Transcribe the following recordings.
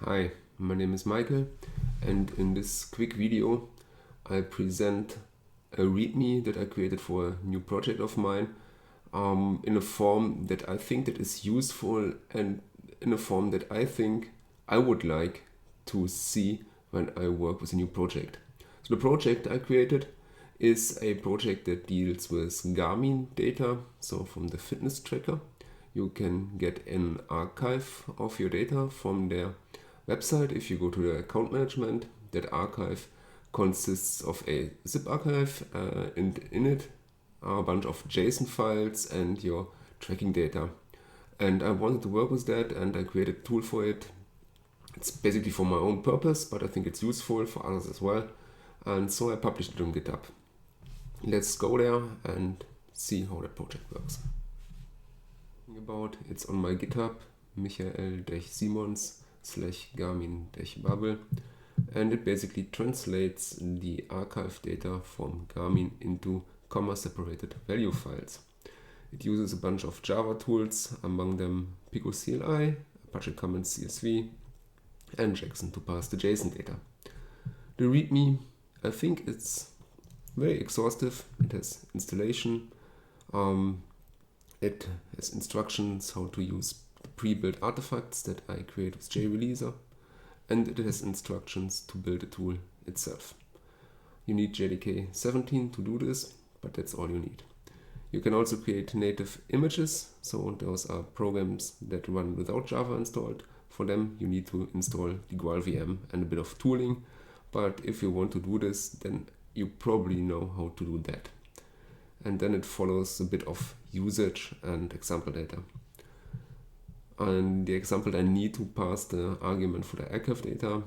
Hi, my name is Michael, and in this quick video I present a README that I created for a new project of mine in a form that I think that is useful and in a form that I think I would like to see when I work with a new project. So the project I created is a project that deals with Garmin data, so from the fitness tracker. You can get an archive of your data from their website. If you go to the account management, that archive consists of a zip archive and in it are a bunch of JSON files and your tracking data. And I wanted to work with that and I created a tool for it. It's basically for my own purpose, but I think it's useful for others as well. And so I published it on GitHub. Let's go there and see how that project works. About it's on my GitHub, Michael-Simons/Garmin-Bubble, and it basically translates the archive data from Garmin into comma-separated value files. It uses a bunch of Java tools, among them PicoCLI, Apache Commons CSV, and Jackson to parse the JSON data. The README, I think it's very exhaustive. It has installation. It has instructions how to use the pre-built artifacts that I create with JReleaser, and it has instructions to build the tool itself. You need JDK 17 to do this, but that's all you need. You can also create native images, so those are programs that run without Java installed. For them you need to install the GraalVM and a bit of tooling, but if you want to do this, then you probably know how to do that. And then it follows a bit of usage and example data. And the example, I need to pass the argument for the archive data.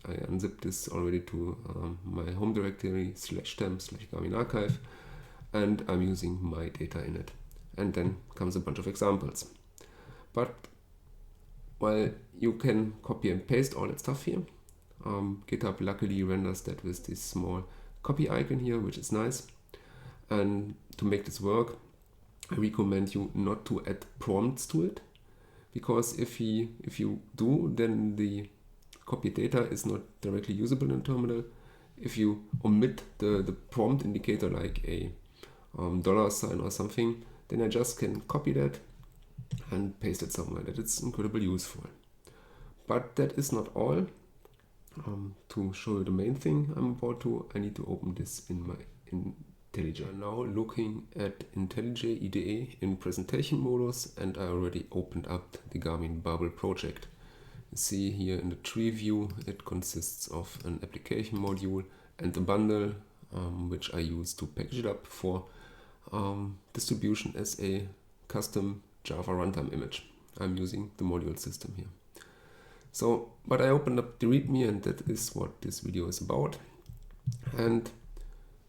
I unzipped this already to my home directory /temp/Garmin archive, and I'm using my data in it. And then comes a bunch of examples. But while you can copy and paste all that stuff here, GitHub luckily renders that with this small copy icon here, which is nice. And to make this work, I recommend you not to add prompts to it, because if you do, then the copy data is not directly usable in terminal. If you omit the prompt indicator like a $sign or something, then I just can copy that and paste it somewhere. That is incredibly useful. But that is not all. To show you the main thing I'm about to, I need to open this in my IntelliJ. I'm now looking at IntelliJ IDE in presentation modus, and I already opened up the Garmin Bubble project. You see here in the tree view, it consists of an application module and a bundle, which I use to package it up for distribution as a custom Java runtime image. I'm using the module system here. So, but I opened up the README, and that is what this video is about. And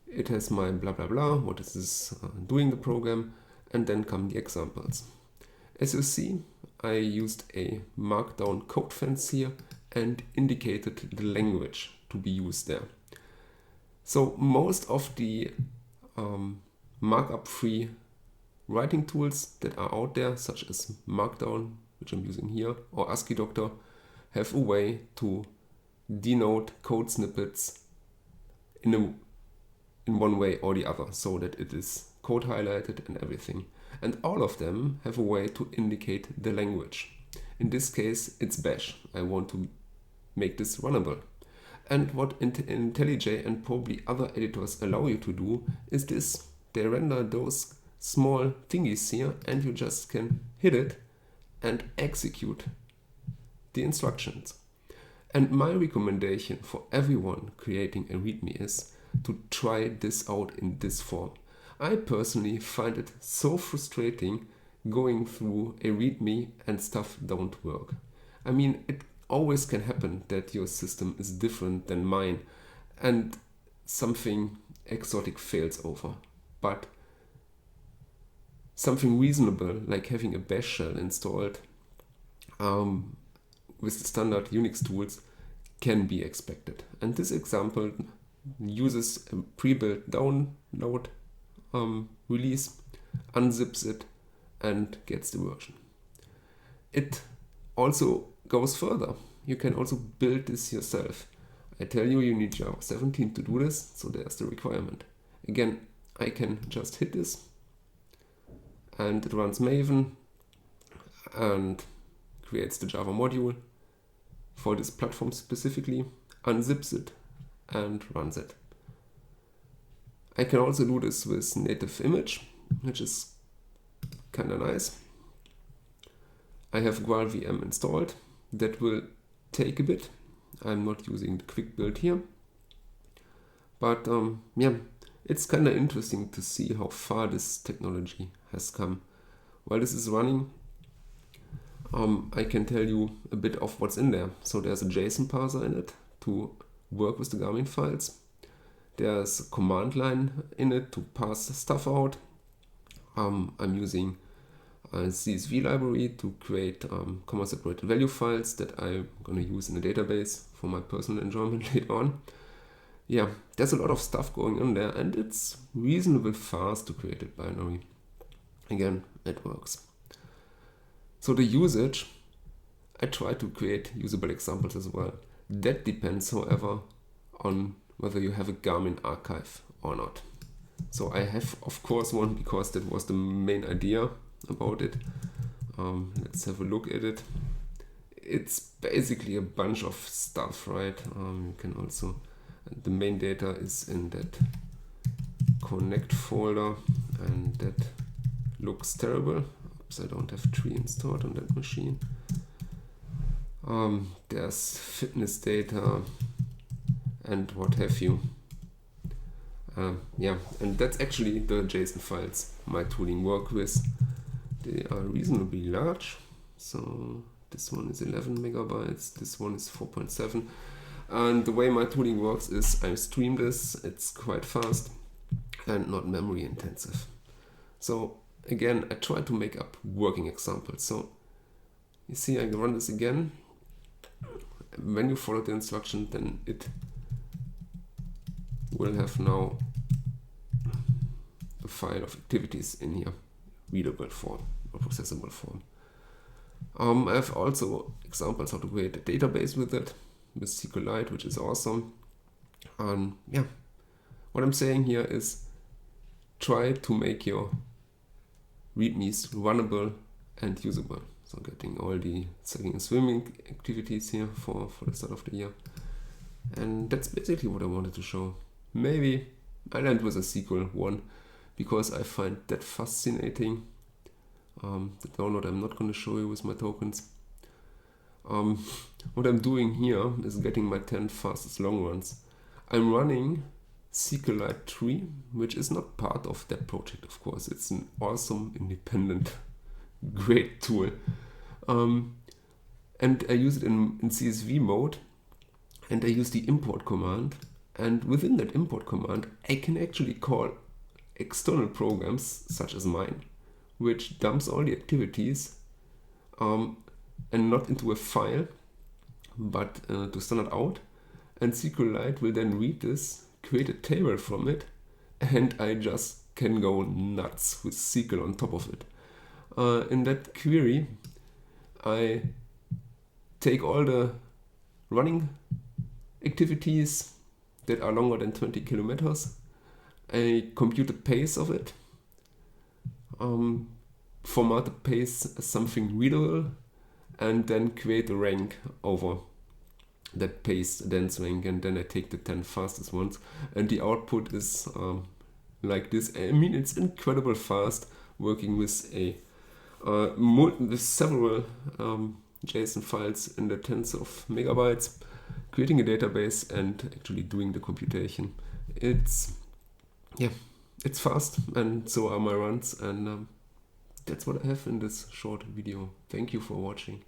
it has my blah blah blah, what is this doing the program, and then come the examples. As you see, I used a markdown code fence here and indicated the language to be used there. So most of the markup-free writing tools that are out there, such as Markdown, which I'm using here, or ASCII Doctor, have a way to denote code snippets in one way or the other, so that it is code highlighted and everything. And all of them have a way to indicate the language. In this case, it's Bash. I want to make this runnable. And what IntelliJ and probably other editors allow you to do is this. They render those small thingies here, and you just can hit it and execute the instructions. And my recommendation for everyone creating a README is to try this out in this form. I personally find it so frustrating going through a README and stuff don't work. I mean, it always can happen that your system is different than mine and something exotic fails over. But something reasonable, like having a bash shell installed with the standard Unix tools, can be expected. And this example uses a pre-built download release, unzips it, and gets the version. It also goes further. you can also build this yourself. I tell you, you need Java 17 to do this, so there's the requirement. Again, I can just hit this, and it runs Maven, and creates the Java module for this platform specifically, unzips it, and runs it. I can also do this with native image, which is kind of nice. I have GraalVM installed. That will take a bit. I'm not using the quick build here. But yeah, it's kind of interesting to see how far this technology has come. While this is running, I can tell you a bit of what's in there. So there's a JSON parser in it to work with the Garmin files. There's a command line in it to parse stuff out. I'm using a CSV library to create comma-separated value files that I'm going to use in a database for my personal enjoyment later on. Yeah, there's a lot of stuff going on there, and it's reasonably fast to create a binary. Again, it works. So the usage, I try to create usable examples as well. That depends, however, on whether you have a Garmin archive or not. So I have, of course, one, because that was the main idea about it. Let's have a look at it. It's basically a bunch of stuff, right? You can also, the main data is in that connect folder, and that looks terrible. Oops, I don't have tree installed on that machine. There's fitness data and what have you. Yeah, and that's actually the JSON files my tooling work with. They are reasonably large. So this one is 11 megabytes, this one is 4.7. And the way my tooling works is I stream this, it's quite fast and not memory intensive. So again, I try to make up working examples. So you see, I run this again. When you follow the instruction, then it will have now the file of activities in here, readable form or processable form. I have also examples how to create a database with it, with SQLite, which is awesome. Yeah, what I'm saying here is try to make your readmes runnable and usable. So getting all the cycling and swimming activities here for the start of the year. And that's basically what I wanted to show. Maybe I'll end with a SQL one, because I find that fascinating. The download I'm not going to show you with my tokens. What I'm doing here is getting my 10 fastest long runs. I'm running SQLite 3, which is not part of that project, of course. It's an awesome, independent, great tool. And I use it in CSV mode, and I use the import command. And within that import command, I can actually call external programs, such as mine, which dumps all the activities and not into a file, but to standard out. And SQLite will then read this, create a table from it, and I just can go nuts with SQL on top of it. In that query, I take all the running activities that are longer than 20 kilometers. I compute the pace of it, format the pace as something readable, and then create a rank over that pace dense rank, and then I take the 10 fastest ones, and the output is like this. I mean, it's incredible fast working with a with several JSON files in the tens of megabytes, creating a database and actually doing the computation. It's fast, and so are my runs, and that's what I have in this short video. Thank you for watching.